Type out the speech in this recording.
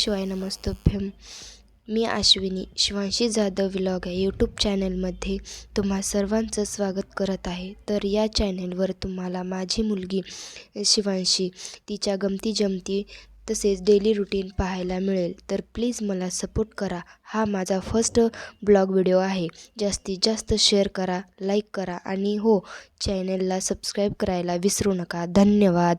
शिवाय नमस्तुभ्यं. मी अश्विनी शिवांशी जाधव व्लॉग या यूट्यूब चॅनलमध्ये तुम्हा सर्वांचं स्वागत करत आहे. तर या चॅनलवर तुम्हाला माझी मुलगी शिवांशी तिच्या गमती जमती तसेच डेली रुटीन पाहायला मिळेल. तर प्लीज मला सपोर्ट करा. हा माझा फर्स्ट ब्लॉग व्हिडिओ आहे. जास्तीत जास्त शेअर करा, लाईक करा आणि हो, चॅनलला सबस्क्राईब करायला विसरू नका. धन्यवाद.